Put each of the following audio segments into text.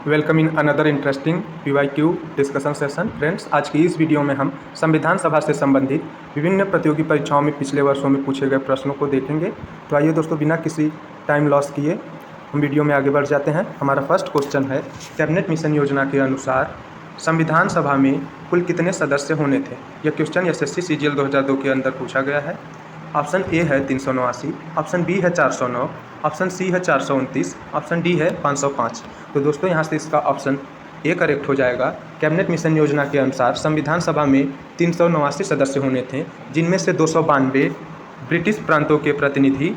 Welcome in another interesting PYQ discussion session. Friends, आज की इस वीडियो में हम संविधान सभा से संबंधित विभिन्न प्रतियोगी परीक्षाओं में पिछले वर्षों में पूछे गए प्रश्नों को देखेंगे। तो आइए दोस्तों, बिना किसी टाइम लॉस किए हम वीडियो में आगे बढ़ जाते हैं। हमारा फर्स्ट क्वेश्चन है, कैबिनेट मिशन योजना के अनुसार संविधान सभा में कुल कितने सदस्य होने थे। यह क्वेश्चन SSC CGL 2002 के अंदर पूछा गया है। ऑप्शन ए है 389, ऑप्शन बी है 409, ऑप्शन सी है 429, ऑप्शन डी है 505। तो दोस्तों यहाँ से इसका ऑप्शन ए करेक्ट हो जाएगा। कैबिनेट मिशन योजना के अनुसार संविधान सभा में 389 सदस्य होने थे, जिनमें से 292 ब्रिटिश प्रांतों के प्रतिनिधि,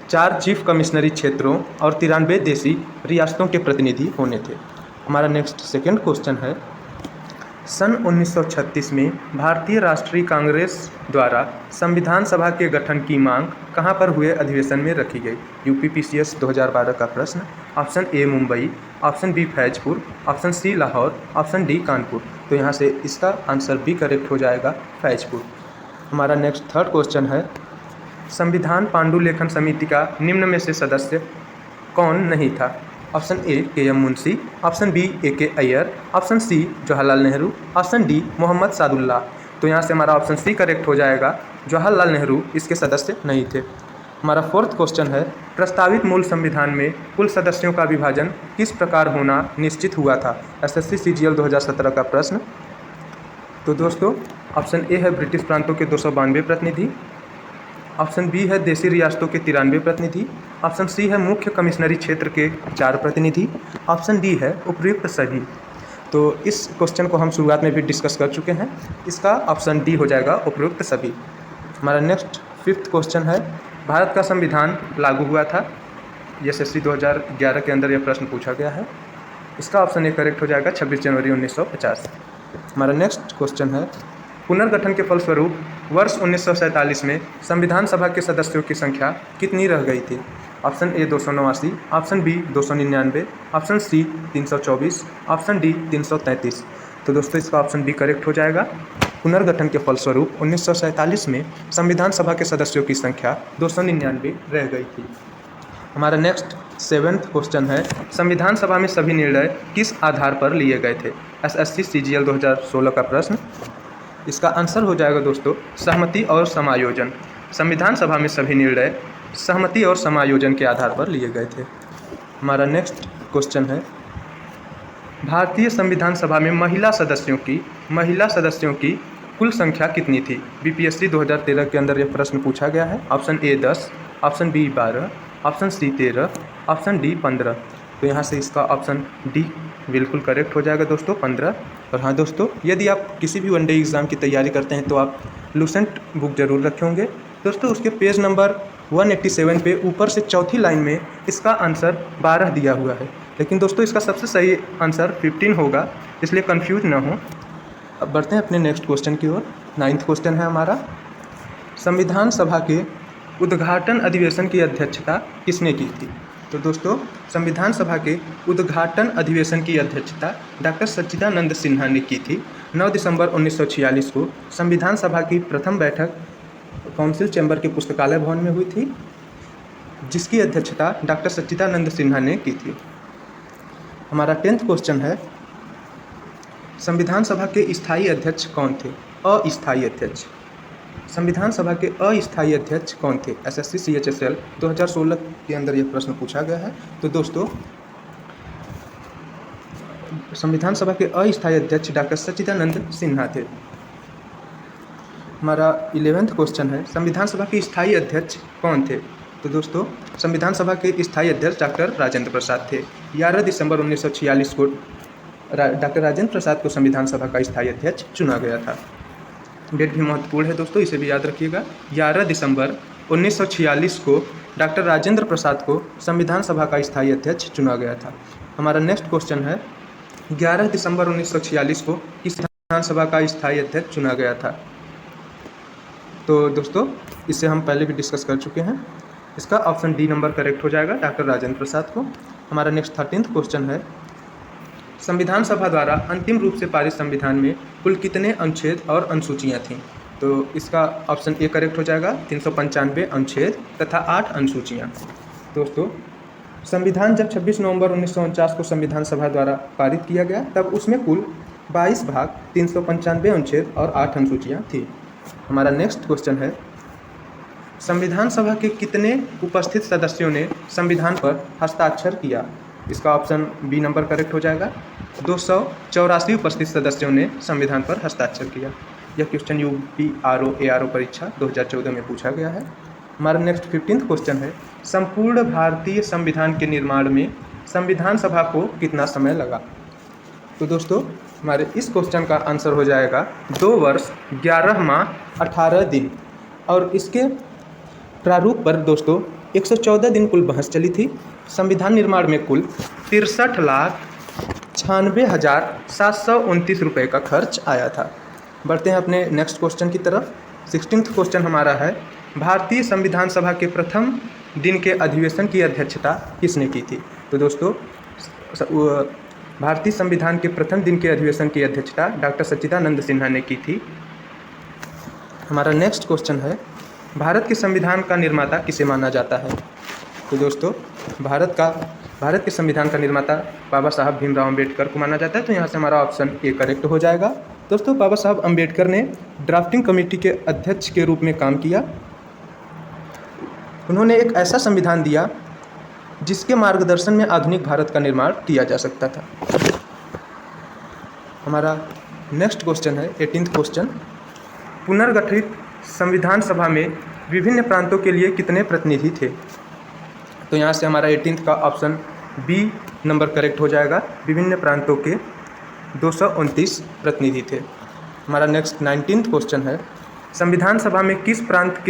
4 चीफ कमिश्नरी क्षेत्रों और 93 देशी रियासतों के प्रतिनिधि होने थे। हमारा नेक्स्ट सेकेंड क्वेश्चन है, सन 1936 में भारतीय राष्ट्रीय कांग्रेस द्वारा संविधान सभा के गठन की मांग कहां पर हुए अधिवेशन में रखी गई। UPPCS 2012 का प्रश्न। Option A Mumbai, option B Faizpur, option C Lahore, option D Kanpur. तो यहां से इसका आंसर बी करेक्ट हो जाएगा, फैजपुर। हमारा नेक्स्ट थर्ड क्वेश्चन है, संविधान पांडुलेखन समिति का निम्न में से सदस्य कौन नहीं था। Option A KM Munshi, option B AK Iyer, option C Jawaharlal Nehru, option D Mohammad Saadullah. तो यहाँ से हमारा ऑप्शन सी करेक्ट हो जाएगा, जवाहरलाल नेहरू इसके सदस्य नहीं थे। हमारा फोर्थ क्वेश्चन है, प्रस्तावित मूल संविधान में कुल सदस्यों का विभाजन किस प्रकार होना निश्चित हुआ था। SSC CGL 2017 का प्रश्न। तो दोस्तों ऑप्शन ए है ब्रिटिश प्रांतों के 292 प्रतिनिधि, ऑप्शन बी है देशी रियासतों के 93 प्रतिनिधि, ऑप्शन सी है मुख्य कमिश्नरी क्षेत्र के 4 प्रतिनिधि, ऑप्शन डी है उपयुक्त सभी। तो इस क्वेश्चन को हम शुरुआत में भी डिस्कस कर चुके हैं, इसका ऑप्शन डी हो जाएगा, उपयुक्त सभी। हमारा नेक्स्ट फिफ्थ क्वेश्चन है, भारत का संविधान लागू हुआ था। SSC 2011 के अंदर यह प्रश्न पूछा गया है। इसका ऑप्शन ए करेक्ट हो जाएगा, 26 जनवरी 1950। हमारा नेक्स्ट क्वेश्चन है, पुनर्गठन के फलस्वरूप वर्ष 1947 में संविधान सभा के सदस्यों की संख्या कितनी रह गई थी। Option A 289, option B 299, option C 324, option D 333। तो दोस्तों इसका ऑप्शन बी करेक्ट हो जाएगा। पुनर्गठन के फलस्वरूप 1947 में संविधान सभा के सदस्यों की संख्या 299 रह गई थी। हमारा नेक्स्ट सेवेंथ क्वेश्चन है, संविधान सभा में सभी निर्णय किस आधार पर लिए गए थे। SSC CGL 2016 का प्रश्न। इसका आंसर हो जाएगा दोस्तों, सहमति और समायोजन। संविधान सभा में सभी निर्णय सहमति और समायोजन के आधार पर लिए गए थे। हमारा नेक्स्ट क्वेश्चन है, भारतीय संविधान सभा में महिला सदस्यों की कुल संख्या कितनी थी। BPSC 2013 के अंदर यह प्रश्न पूछा गया है। Option A 10, option B 12, option C 13, option D 15। तो यहाँ से इसका ऑप्शन डी बिल्कुल करेक्ट हो जाएगा दोस्तों, 15। और हाँ दोस्तों, यदि आप किसी भी वनडे एग्ज़ाम की तैयारी करते हैं तो आप लूसेंट बुक जरूर रखे होंगे दोस्तों। उसके पेज नंबर 187 पे ऊपर से चौथी लाइन में इसका आंसर 12 दिया हुआ है, लेकिन दोस्तों इसका सबसे सही आंसर 15 होगा, इसलिए कंफ्यूज ना हो। अब बढ़ते हैं अपने नेक्स्ट क्वेश्चन की ओर। 9th क्वेश्चन है हमारा, संविधान सभा के उद्घाटन अधिवेशन की अध्यक्षता किसने की थी। तो दोस्तों संविधान सभा के उद्घाटन अधिवेशन की अध्यक्षता डॉक्टर सच्चिदानंद सिन्हा ने की थी। 9 दिसंबर 1946 को संविधान सभा की प्रथम बैठक काउंसिल चैम्बर के पुस्तकालय भवन में हुई थी, जिसकी अध्यक्षता डॉक्टर सच्चिदानंद सिन्हा ने की थी। हमारा 10th क्वेश्चन है, संविधान सभा के स्थायी अध्यक्ष कौन थे। अस्थायी अध्यक्ष, संविधान सभा के अस्थायी अध्यक्ष कौन थे। SSC CHSL 2016 के अंदर यह प्रश्न पूछा गया है। तो दोस्तों संविधान सभा के अस्थायी अध्यक्ष डॉक्टर सच्चिदानंद सिन्हा थे। हमारा 11th क्वेश्चन है, संविधान सभा के स्थायी अध्यक्ष कौन थे। तो दोस्तों संविधान सभा के स्थायी अध्यक्ष डॉक्टर राजेंद्र प्रसाद थे। 11 दिसंबर 1946 को डॉक्टर राजेंद्र प्रसाद को संविधान सभा का स्थायी अध्यक्ष चुना गया था। डेट भी महत्वपूर्ण है दोस्तों, इसे भी याद रखिएगा। 11 दिसंबर 1946 को डॉक्टर राजेंद्र प्रसाद को संविधान सभा का स्थायी अध्यक्ष चुना गया था। हमारा नेक्स्ट क्वेश्चन है, 11 दिसंबर 1946 को किस संविधान सभा का स्थायी अध्यक्ष चुना गया था। तो दोस्तों इसे हम पहले भी डिस्कस कर चुके हैं, इसका ऑप्शन डी नंबर करेक्ट हो जाएगा, डॉक्टर राजेंद्र प्रसाद को। हमारा नेक्स्ट 13th क्वेश्चन है, संविधान सभा द्वारा अंतिम रूप से पारित संविधान में कुल कितने अनुच्छेद और अनुसूचियाँ थीं। तो इसका ऑप्शन ए करेक्ट हो जाएगा, 395 अनुच्छेद तथा 8 अनुसूचियाँ। दोस्तों संविधान जब 26 नवंबर 1949 को संविधान सभा द्वारा पारित किया गया तब उसमें कुल 22 भाग 395 अनुच्छेद और 8 अनुसूचियाँ थी। हमारा नेक्स्ट क्वेश्चन है, संविधान सभा के कितने उपस्थित सदस्यों ने संविधान पर हस्ताक्षर किया? इसका ऑप्शन बी नंबर करेक्ट हो जाएगा। 284 उपस्थित सदस्यों ने संविधान पर हस्ताक्षर किया। यह क्वेश्चन UPRO ARO परीक्षा 2014 में पूछा गया है। हमारा नेक्स्ट 15th क्वेश्चन है, संपूर्ण भारतीय संविधान के निर्माण में संविधान सभा को कितना समय लगा? तो दोस्तों हमारे इस क्वेश्चन का आंसर हो जाएगा 2 वर्ष 11 माह 18 दिन। और इसके प्रारूप पर दोस्तों 114 दिन कुल बहस चली थी। संविधान निर्माण में कुल 63,96,729 रुपये का खर्च आया था। बढ़ते हैं अपने नेक्स्ट क्वेश्चन की तरफ। 16th क्वेश्चन हमारा है, भारतीय संविधान सभा के प्रथम दिन के अधिवेशन की अध्यक्षता किसने की थी? तो दोस्तों भारतीय संविधान के प्रथम दिन के अधिवेशन की अध्यक्षता डॉक्टर सच्चिदानंद सिन्हा ने की थी। हमारा नेक्स्ट क्वेश्चन है, भारत के संविधान का निर्माता किसे माना जाता है? तो दोस्तों भारत के संविधान का निर्माता बाबा साहब भीमराव अम्बेडकर को माना जाता है। तो यहाँ से हमारा ऑप्शन ए करेक्ट हो जाएगा। दोस्तों बाबा साहब अम्बेडकर ने ड्राफ्टिंग कमेटी के अध्यक्ष के रूप में काम किया। उन्होंने एक ऐसा संविधान दिया जिसके मार्गदर्शन में आधुनिक भारत का निर्माण किया जा सकता था। हमारा नेक्स्ट क्वेश्चन है 18th क्वेश्चन, पुनर्गठित संविधान सभा में विभिन्न प्रांतों के लिए कितने प्रतिनिधि थे? तो यहाँ से हमारा 18th का ऑप्शन बी नंबर करेक्ट हो जाएगा। विभिन्न प्रांतों के 229 प्रतिनिधि थे। हमारा नेक्स्ट 19th क्वेश्चन है, संविधान सभा में किस प्रांत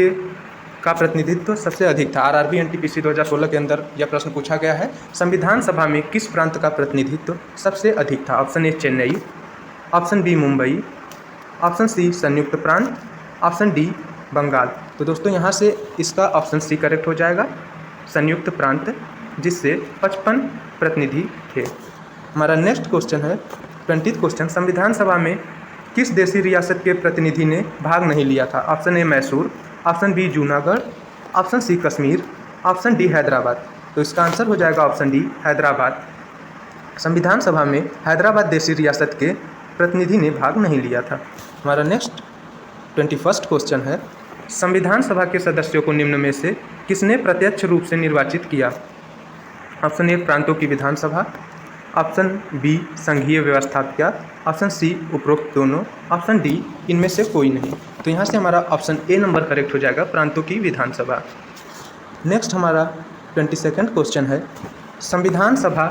का प्रतिनिधित्व सबसे अधिक था? RRB NTPC 2016 के अंदर यह प्रश्न पूछा गया है। संविधान सभा में किस प्रांत का प्रतिनिधित्व सबसे अधिक था? Option A Chennai, option B Mumbai, option C संयुक्त प्रांत, ऑप्शन डी बंगाल। तो दोस्तों यहाँ से इसका ऑप्शन सी करेक्ट हो जाएगा, संयुक्त प्रांत, जिससे 55 प्रतिनिधि थे। हमारा नेक्स्ट क्वेश्चन है 20th क्वेश्चन, संविधान सभा में किस देशी रियासत के प्रतिनिधि ने भाग नहीं लिया था? Option A Mysore, option B Junagadh, option C Kashmir, option D Hyderabad. तो इसका आंसर हो जाएगा ऑप्शन डी हैदराबाद। संविधान सभा में हैदराबाद देशी रियासत के प्रतिनिधि ने भाग नहीं लिया था। हमारा नेक्स्ट 21st क्वेश्चन है, संविधान सभा के सदस्यों को निम्न में से किसने प्रत्यक्ष रूप से निर्वाचित किया? ऑप्शन ए प्रांतों की विधानसभा, ऑप्शन बी संघीय व्यवस्थापिका, ऑप्शन सी उपरोक्त दोनों, ऑप्शन डी इनमें से कोई नहीं। तो यहाँ से हमारा ऑप्शन ए नंबर करेक्ट हो जाएगा, प्रांतों की विधानसभा। नेक्स्ट हमारा 22nd क्वेश्चन है, संविधान सभा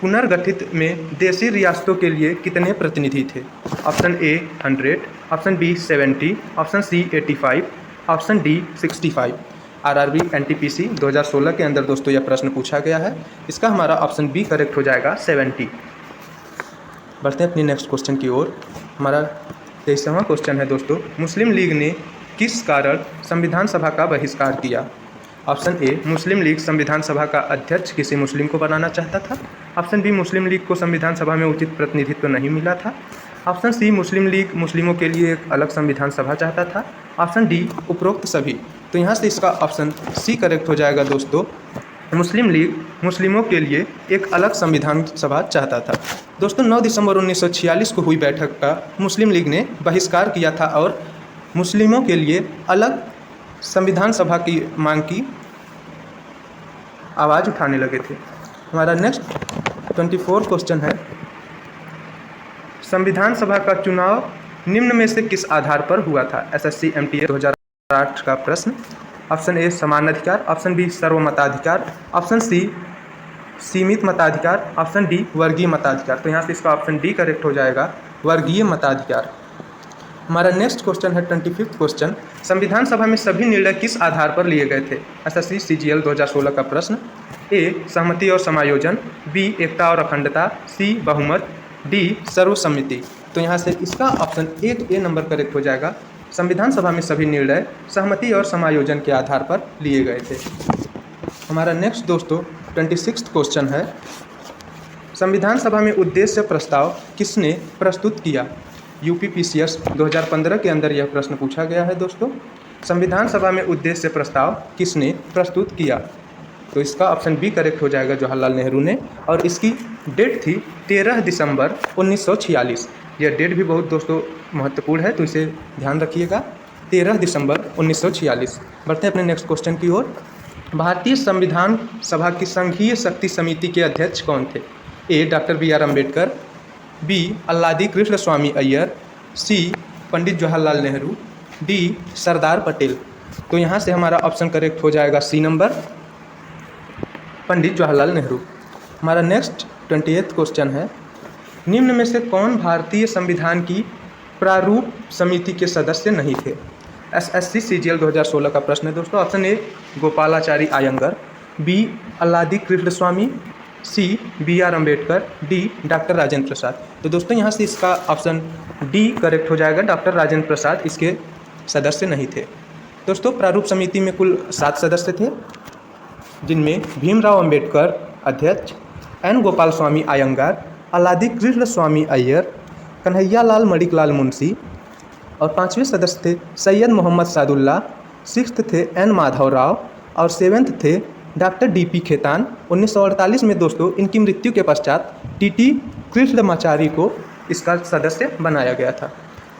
पुनर्गठित में देशी रियासतों के लिए कितने प्रतिनिधि थे? Option A 100, option B 70, option C 85, option D 65। RRB NTPC 2016 के अंदर दोस्तों यह प्रश्न पूछा गया है। इसका हमारा ऑप्शन बी करेक्ट हो जाएगा 70। बढ़ते हैं अपनी नेक्स्ट क्वेश्चन की ओर। हमारा 23वां क्वेश्चन है दोस्तों, मुस्लिम लीग ने किस कारण संविधान सभा का बहिष्कार किया? ऑप्शन ए मुस्लिम लीग संविधान सभा का अध्यक्ष किसी मुस्लिम को बनाना चाहता था, ऑप्शन बी मुस्लिम लीग को संविधान सभा में उचित प्रतिनिधित्व नहीं मिला था, ऑप्शन सी मुस्लिम लीग मुस्लिमों के लिए एक अलग संविधान सभा चाहता था, ऑप्शन डी उपरोक्त सभी। तो यहाँ से इसका ऑप्शन सी करेक्ट हो जाएगा दोस्तों, मुस्लिम लीग मुस्लिमों के लिए एक अलग संविधान सभा चाहता था। दोस्तों 9 दिसंबर 1946 को हुई बैठक का मुस्लिम लीग ने बहिष्कार किया था और मुस्लिमों के लिए अलग संविधान सभा की मांग की आवाज़ उठाने लगे थे। हमारा नेक्स्ट 24 क्वेश्चन है, संविधान सभा का चुनाव निम्न में से किस आधार पर हुआ था? SSC MTA 2008 का प्रश्न। ऑप्शन ए समान अधिकार, ऑप्शन बी सर्वमताधिकार, ऑप्शन सी सीमित मताधिकार, ऑप्शन डी वर्गीय मताधिकार। तो यहाँ से इसका ऑप्शन डी करेक्ट हो जाएगा, वर्गीय मताधिकार। हमारा नेक्स्ट क्वेश्चन है 25th क्वेश्चन, संविधान सभा में सभी निर्णय किस आधार पर लिए गए थे? SSC CGL 2016 का प्रश्न। ए सहमति और समायोजन, बी एकता और अखंडता, सी बहुमत, डी सर्वसम्मति। तो यहाँ से इसका ऑप्शन ए नंबर करेक्ट हो जाएगा, संविधान सभा में सभी निर्णय सहमति और समायोजन के आधार पर लिए गए थे। हमारा नेक्स्ट दोस्तों 26th क्वेश्चन है, संविधान सभा में उद्देश्य प्रस्ताव किसने प्रस्तुत किया? UPPCS 2015 के अंदर यह प्रश्न पूछा गया है दोस्तों, संविधान सभा में उद्देश्य प्रस्ताव किसने प्रस्तुत किया? तो इसका ऑप्शन बी करेक्ट हो जाएगा, जवाहरलाल नेहरू ने। और इसकी डेट थी 13 दिसंबर 1946। यह डेट भी बहुत दोस्तों महत्वपूर्ण है, तो इसे ध्यान रखिएगा, 13 दिसंबर 1946। बढ़ते हैं अपने नेक्स्ट क्वेश्चन की ओर। भारतीय संविधान सभा की संघीय शक्ति समिति के अध्यक्ष कौन थे? A doctor B R Ambedkar, B Alladi Krishna Swami Ayyar, C Pandit Jawaharlal Nehru, D Sardar Patel. तो यहाँ से हमारा ऑप्शन करेक्ट हो जाएगा सी नंबर, पंडित जवाहरलाल नेहरू। हमारा नेक्स्ट 28th क्वेश्चन है, निम्न में से कौन भारतीय संविधान की प्रारूप समिति के सदस्य नहीं थे? SSC CGL 2016 का प्रश्न है दोस्तों। Option A Gopalachari Ayyangar, B Alladi Krishna Swami, C B R Ambedkar, D doctor Rajendra Prasad. तो दोस्तों यहाँ से इसका ऑप्शन डी करेक्ट हो जाएगा, डॉक्टर राजेंद्र प्रसाद इसके सदस्य नहीं थे। दोस्तों प्रारूप समिति में कुल 7 सदस्य थे, जिनमें भीमराव अम्बेडकर अध्यक्ष, एन गोपाल स्वामी आयंगार, अल्लादी कृष्ण स्वामी अय्यर, कन्हैयालाल मणिकलाल मुंशी, और 5वें सदस्य थे सैयद मोहम्मद सादुल्ला, 6th थे एन माधव राव, और 7th थे डॉक्टर DP खेतान। 1948 में दोस्तों इनकी मृत्यु के पश्चात TT कृष्णमाचारी को इसका सदस्य बनाया गया था।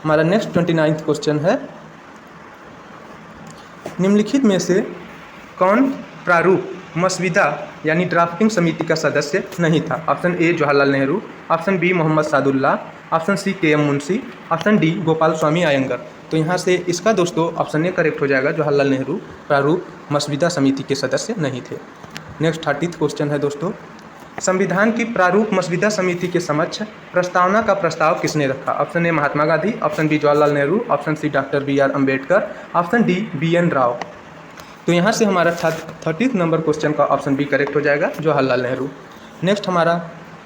हमारा नेक्स्ट 29th क्वेश्चन है, निम्नलिखित में से कौन प्रारूप मसविदा यानी ड्राफ्टिंग समिति का सदस्य नहीं था? Option A Jawaharlal Nehru, option B Mohammed Saadulla, option C KM Munshi, option D Gopal Swami Ayyangar. तो यहाँ से इसका दोस्तों ऑप्शन ए करेक्ट हो जाएगा, जवाहरलाल नेहरू प्रारूप मसविदा समिति के सदस्य नहीं थे। नेक्स्ट 30th क्वेश्चन है दोस्तों, संविधान की प्रारूप मसविदा समिति के समक्ष प्रस्तावना का प्रस्ताव किसने रखा? Option A Mahatma Gandhi, option B Jawaharlal Nehru, option C doctor BR Ambedkar, option D BN Rao. तो यहाँ से हमारा 30th नंबर क्वेश्चन का ऑप्शन बी करेक्ट हो जाएगा, जवाहरलाल नेहरू। नेक्स्ट हमारा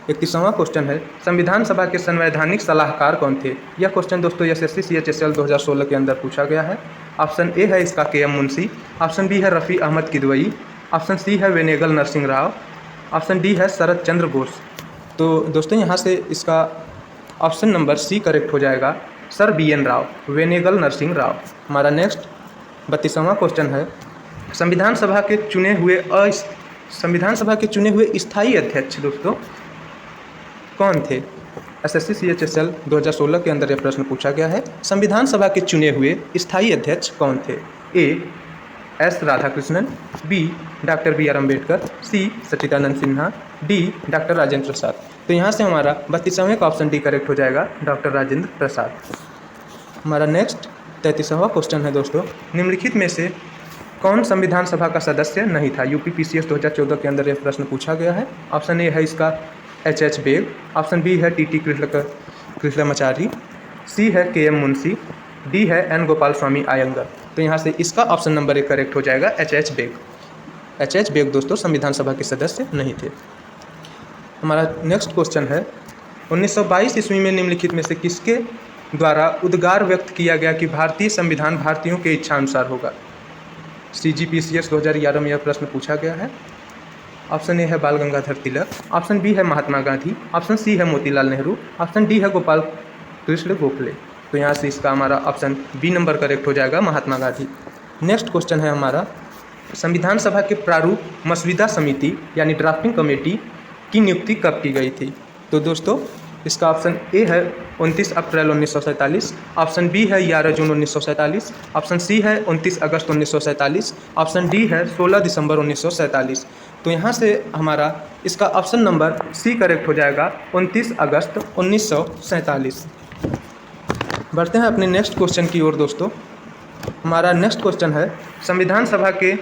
31वां क्वेश्चन है, संविधान सभा के संवैधानिक सलाहकार कौन थे? यह क्वेश्चन दोस्तों SSC CHSL 2016 के अंदर पूछा गया है। ऑप्शन ए है इसका KM मुंशी, ऑप्शन बी है रफ़ी अहमद किदवई, ऑप्शन सी है वेनेगल नरसिंह राव, ऑप्शन डी है शरद चंद्र बोस। तो दोस्तों यहाँ से इसका ऑप्शन नंबर सी करेक्ट हो जाएगा, सर BN राव, वेनेगल नरसिंह राव। हमारा नेक्स्ट 32वां क्वेश्चन है, संविधान सभा के चुने हुए स्थायी अध्यक्ष दोस्तों कौन थे? SSC CHSL 2016 के अंदर यह प्रश्न पूछा गया है, संविधान सभा के चुने हुए स्थायी अध्यक्ष कौन थे? A S Radhakrishnan, B doctor BR Ambedkar, C Sachchidanand Sinha, D doctor Rajendra Prasad. तो यहाँ से हमारा 32वें का ऑप्शन डी करेक्ट हो जाएगा, डॉक्टर राजेंद्र प्रसाद। हमारा नेक्स्ट 33वां क्वेश्चन है दोस्तों, निम्नलिखित में से कौन संविधान सभा का सदस्य नहीं था? UP PCS 2014 के अंदर यह प्रश्न पूछा गया है। ऑप्शन ए है इसका HH बेग, ऑप्शन बी है TT कृष्णमाचारी, सी है KM मुंशी, डी है एन गोपाल स्वामी आयंगर। तो यहाँ से इसका ऑप्शन नंबर 1 करेक्ट हो जाएगा, HH बेग। HH बेग दोस्तों संविधान सभा के सदस्य नहीं थे। हमारा नेक्स्ट क्वेश्चन है, 1922 ईस्वी में निम्नलिखित में से किसके द्वारा उद्गार व्यक्त किया गया कि भारतीय संविधान भारतीयों के इच्छानुसार होगा? CGPCS 2011 में यह प्रश्न पूछा गया है। ऑप्शन ए है बाल गंगाधर तिलक, ऑप्शन बी है महात्मा गांधी, ऑप्शन सी है मोतीलाल नेहरू, ऑप्शन डी है गोपाल कृष्ण गोखले। तो यहाँ से इसका हमारा ऑप्शन बी नंबर करेक्ट हो जाएगा, महात्मा गांधी। नेक्स्ट क्वेश्चन है हमारा, संविधान सभा के प्रारूप मसविदा समिति यानी ड्राफ्टिंग कमेटी की नियुक्ति कब की गई थी? तो दोस्तों इसका ऑप्शन ए है 29 अप्रैल 1947, ऑप्शन बी है 11 जून 1947, ऑप्शन सी है 29 अगस्त 1947, ऑप्शन डी है 16 दिसंबर 1947। तो यहाँ से हमारा इसका ऑप्शन नंबर सी करेक्ट हो जाएगा, 29 अगस्त 1947। बढ़ते हैं अपने नेक्स्ट क्वेश्चन की ओर दोस्तों। हमारा नेक्स्ट क्वेश्चन है, संविधान सभा के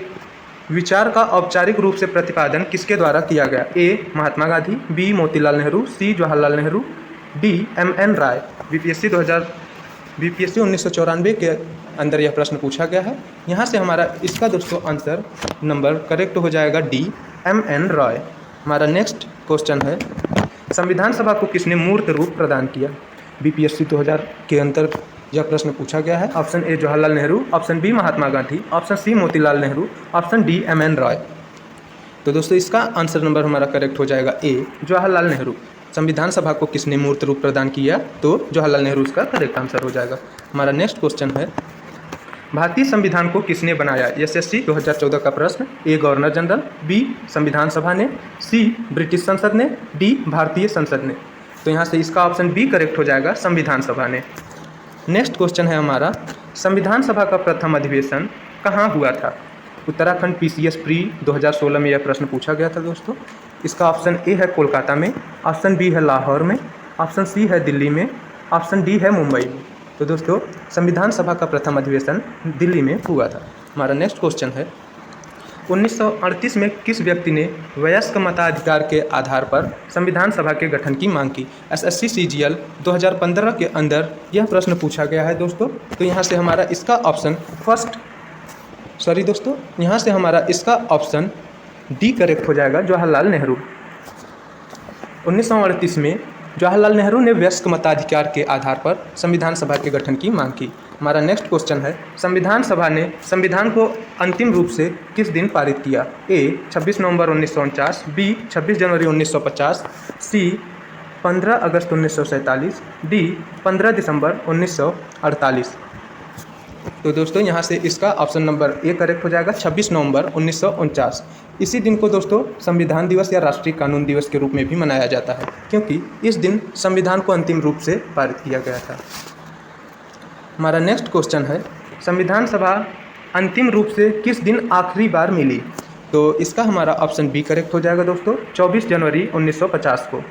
विचार का औपचारिक रूप से प्रतिपादन किसके द्वारा किया गया? ए महात्मा गांधी, बी मोतीलाल नेहरू, सी जवाहरलाल नेहरू, डी MN राय। BPSC 1994 के अंदर यह प्रश्न पूछा गया है। यहाँ से हमारा इसका दोस्तों आंसर नंबर करेक्ट हो जाएगा, डी MN रॉय। हमारा नेक्स्ट क्वेश्चन है, संविधान सभा को किसने मूर्त रूप प्रदान किया? BPSC 2000 के अंदर यह प्रश्न पूछा गया है। Option A Jawaharlal Nehru, option B Mahatma Gandhi, option C Motilal Nehru, option D MN Roy. तो दोस्तों इसका आंसर नंबर हमारा करेक्ट हो जाएगा, ए जवाहरलाल नेहरू। संविधान सभा को किसने मूर्त रूप प्रदान किया? तो जवाहरलाल नेहरू इसका करेक्ट आंसर हो जाएगा। हमारा नेक्स्ट क्वेश्चन है, भारतीय संविधान को किसने बनाया? एसएससी 2014 का प्रश्न। ए गवर्नर जनरल, बी संविधान सभा ने, सी ब्रिटिश संसद ने, डी भारतीय संसद ने। तो यहाँ से इसका ऑप्शन बी करेक्ट हो जाएगा, संविधान सभा ने। नेक्स्ट क्वेश्चन है हमारा, संविधान सभा का प्रथम अधिवेशन कहाँ हुआ था? उत्तराखंड पीसीएस प्री 2016 में यह प्रश्न पूछा गया था दोस्तों। इसका ऑप्शन ए है कोलकाता में, ऑप्शन बी है लाहौर में, ऑप्शन सी है दिल्ली में, ऑप्शन डी है मुंबई में। तो दोस्तों संविधान सभा का प्रथम अधिवेशन दिल्ली में हुआ था। हमारा नेक्स्ट क्वेश्चन है, 1938 में किस व्यक्ति ने वयस्क मताधिकार के आधार पर संविधान सभा के गठन की मांग की? एसएससी सीजीएल 2015 के अंदर यह प्रश्न पूछा गया है दोस्तों। तो यहाँ से हमारा इसका ऑप्शन यहाँ से हमारा इसका ऑप्शन डी करेक्ट हो जाएगा, जवाहरलाल नेहरू। 1938 में जवाहरलाल नेहरू ने वयस्क मताधिकार के आधार पर संविधान सभा के गठन की मांग की। हमारा नेक्स्ट क्वेश्चन है, संविधान सभा ने संविधान को अंतिम रूप से किस दिन पारित किया? ए 26 नवंबर 1949, बी 26 जनवरी 1950, सी 15 अगस्त 1947, डी 15 दिसंबर 1948। तो दोस्तों यहाँ से इसका ऑप्शन नंबर ए करेक्ट हो जाएगा, 26 नवंबर 1949। इसी दिन को दोस्तों संविधान दिवस या राष्ट्रीय कानून दिवस के रूप में भी मनाया जाता है, क्योंकि इस दिन संविधान को अंतिम रूप से पारित किया गया था। हमारा नेक्स्ट क्वेश्चन है, संविधान सभा अंतिम रूप से किस दिन आखिरी बार मिली? तो इसका हमारा ऑप्शन बी करेक्ट हो जाएगा दोस्तों, 24 जनवरी 1950 को।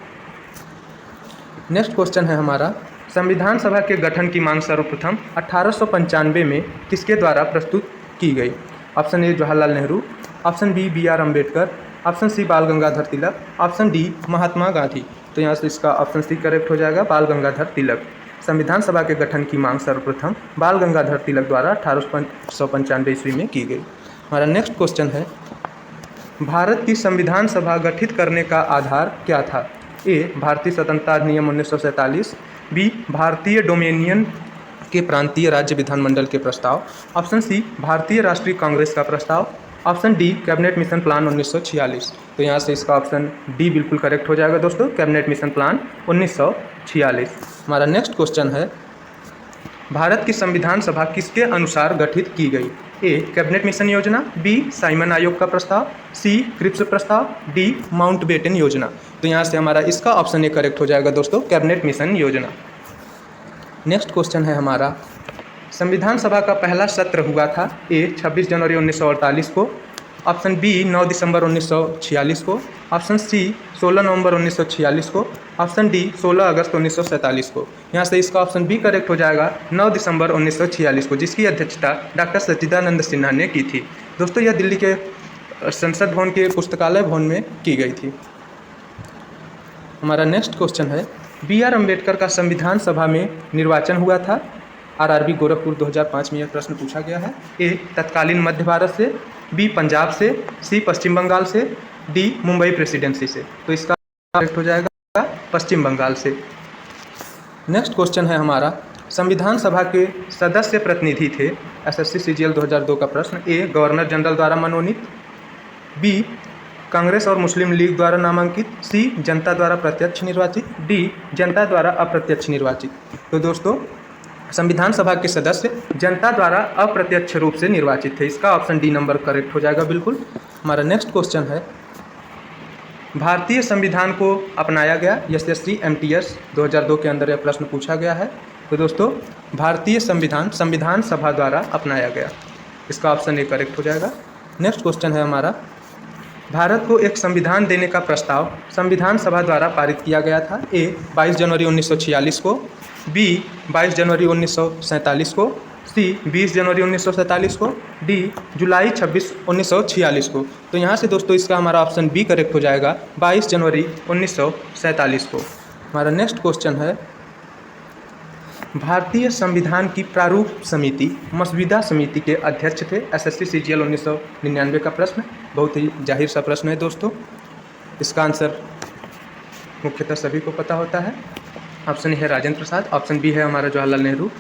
नेक्स्ट क्वेश्चन है हमारा, संविधान सभा के गठन की मांग सर्वप्रथम 1895 में किसके द्वारा प्रस्तुत की गई? Option A Jawaharlal Nehru, option B B R. Ambedkar, option C Bal Gangadhar Tilak, option D Mahatma Gandhi. तो यहाँ से इसका ऑप्शन सी करेक्ट हो जाएगा, बाल गंगाधर तिलक। संविधान सभा के गठन की मांग सर्वप्रथम बाल गंगाधर तिलक द्वारा 1895 ईस्वी में की गई। हमारा नेक्स्ट क्वेश्चन है, भारत की संविधान सभा गठित करने का आधार क्या था? ए भारतीय स्वतंत्रता अधिनियम 1947, बी भारतीय डोमेनियन के प्रांतीय राज्य विधानमंडल के प्रस्ताव, ऑप्शन सी भारतीय राष्ट्रीय कांग्रेस का प्रस्ताव, option D cabinet mission plan 1946। तो यहाँ से इसका ऑप्शन डी बिल्कुल करेक्ट हो जाएगा दोस्तों, कैबिनेट मिशन प्लान 1946। हमारा नेक्स्ट क्वेश्चन है, भारत की संविधान सभा किसके अनुसार गठित की गई? ए कैबिनेट मिशन योजना, बी साइमन आयोग का प्रस्ताव, सी क्रिप्स प्रस्ताव, डी माउंटबेटन योजना। तो यहाँ से हमारा इसका ऑप्शन ए करेक्ट हो जाएगा दोस्तों, कैबिनेट मिशन योजना। नेक्स्ट क्वेश्चन है हमारा, संविधान सभा का पहला सत्र हुआ था? ए 26 जनवरी 1948 को, ऑप्शन बी 9 दिसंबर 1946 को, ऑप्शन सी 16 नवंबर 1946 को, ऑप्शन डी 16 अगस्त 1947 को। यहाँ से इसका ऑप्शन बी करेक्ट हो जाएगा, 9 दिसंबर 1946 को, जिसकी अध्यक्षता डॉक्टर सच्चिदानंद सिन्हा ने की थी। दोस्तों यह दिल्ली के संसद भवन के पुस्तकालय भवन में की गई थी। हमारा नेक्स्ट क्वेश्चन है, बी.आर. अम्बेडकर का संविधान सभा में निर्वाचन हुआ था? आरआरबी गोरखपुर 2005 में यह प्रश्न पूछा गया है। ए तत्कालीन मध्य भारत से, बी पंजाब से, सी पश्चिम बंगाल से, डी मुंबई प्रेसिडेंसी से। तो इसका करेक्ट हो जाएगा पश्चिम बंगाल से। नेक्स्ट क्वेश्चन है हमारा, संविधान सभा के सदस्य प्रतिनिधि थे? एसएससी सीजीएल 2002 का प्रश्न। ए गवर्नर जनरल द्वारा मनोनीत, बी कांग्रेस और मुस्लिम लीग द्वारा नामांकित, सी जनता द्वारा प्रत्यक्ष निर्वाचित, डी जनता द्वारा अप्रत्यक्ष निर्वाचित। तो दोस्तों संविधान सभा के सदस्य जनता द्वारा अप्रत्यक्ष रूप से निर्वाचित थे। इसका ऑप्शन डी नंबर करेक्ट हो जाएगा बिल्कुल। हमारा नेक्स्ट क्वेश्चन है, भारतीय संविधान को अपनाया गया? एसएससी एमटीएस 2002 के अंदर यह प्रश्न पूछा गया है। तो दोस्तों भारतीय संविधान सभा द्वारा अपनाया गया, इसका ऑप्शन ए करेक्ट हो जाएगा। नेक्स्ट क्वेश्चन है हमारा, भारत को एक संविधान देने का प्रस्ताव संविधान सभा द्वारा पारित किया गया था? ए 22 जनवरी 1946 को, बी 22 जनवरी 1947 को, सी 20 जनवरी 1947 को, डी जुलाई 26 1946 को। तो यहाँ से दोस्तों इसका हमारा ऑप्शन बी करेक्ट हो जाएगा, 22 जनवरी 1947 को। हमारा नेक्स्ट क्वेश्चन है, भारतीय संविधान की प्रारूप समिति मसविदा समिति के अध्यक्ष थे? एसएससी सीजीएल 1999 का प्रश्न। बहुत ही जाहिर सा प्रश्न है दोस्तों, इसका आंसर मुख्यतः सभी को पता होता है। ऑप्शन ए है राजेंद्र प्रसाद, ऑप्शन बी है हमारा जवाहरलाल नेहरू,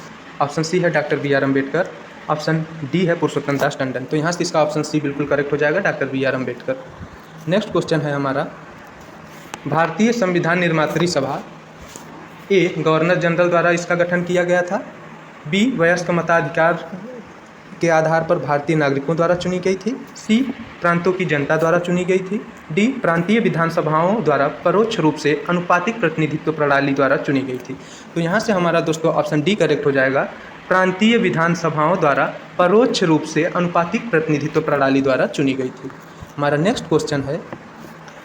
ऑप्शन सी है doctor B R. Ambedkar, option D है पुरुषोत्तम दास टंडन। तो यहाँ से इसका ऑप्शन सी बिल्कुल करेक्ट हो जाएगा, doctor B R. Ambedkar. Next question है हमारा, भारतीय संविधान निर्मात्री सभा? ए गवर्नर जनरल द्वारा इसका गठन किया गया था, बी वयस्क मताधिकार के आधार पर भारतीय नागरिकों द्वारा चुनी गई थी। सी, प्रांतों की जनता द्वारा चुनी गई थी। डी, प्रांतीय विधानसभाओं द्वारा परोक्ष रूप से अनुपातिक प्रतिनिधित्व प्रणाली द्वारा चुनी गई थी। तो यहाँ से हमारा दोस्तों ऑप्शन डी करेक्ट हो जाएगा, प्रांतीय विधानसभाओं द्वारा परोक्ष रूप से अनुपातिक प्रतिनिधित्व प्रणाली द्वारा चुनी गई थी। हमारा नेक्स्ट क्वेश्चन है,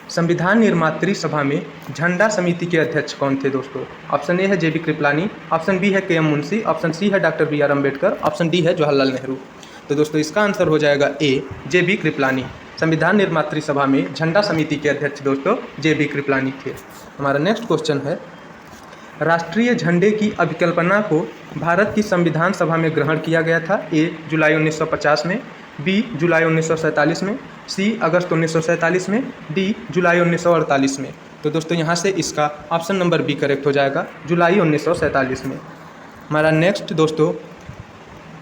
संविधान निर्मात्री सभा में झंडा समिति के अध्यक्ष कौन थे दोस्तों? ऑप्शन ए है J B Kripalani, option B है K M Munshi, option C है doctor B R Ambedkar, option D है जवाहरलाल नेहरू। तो दोस्तों इसका आंसर हो जाएगा ए, जे बी कृपलानी। संविधान निर्मात्री सभा में झंडा समिति के अध्यक्ष दोस्तों जे बी कृपलानी थे। हमारा नेक्स्ट क्वेश्चन है, राष्ट्रीय झंडे की अभिकल्पना को भारत की संविधान सभा में ग्रहण किया गया था। ए, जुलाई 1950 में, बी, जुलाई 1947 में, सी, अगस्त 1947 में, डी, जुलाई 1948 में। तो दोस्तों यहाँ से इसका ऑप्शन नंबर बी करेक्ट हो जाएगा, जुलाई 1947 में। हमारा नेक्स्ट दोस्तों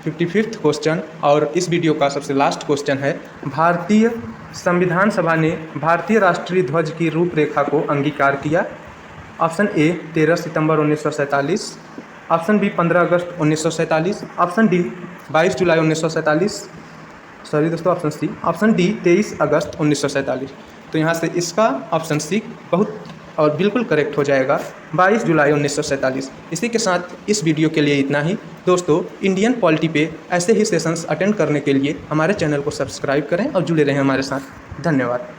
55वां क्वेश्चन और इस वीडियो का सबसे लास्ट क्वेश्चन है, भारतीय संविधान सभा ने भारतीय राष्ट्रीय ध्वज की रूपरेखा को अंगीकार किया। ऑप्शन ए 13 सितंबर 1947, ऑप्शन बी 15 अगस्त 1947, ऑप्शन डी 22 जुलाई 1947, सॉरी दोस्तों ऑप्शन सी, ऑप्शन डी 23 अगस्त 1947। तो यहाँ से इसका ऑप्शन सी बहुत और बिल्कुल करेक्ट हो जाएगा, 22 जुलाई 1947। इसी के साथ इस वीडियो के लिए इतना ही दोस्तों। इंडियन पॉलिटी पे ऐसे ही सेशंस अटेंड करने के लिए हमारे चैनल को सब्सक्राइब करें और जुड़े रहें हमारे साथ। धन्यवाद।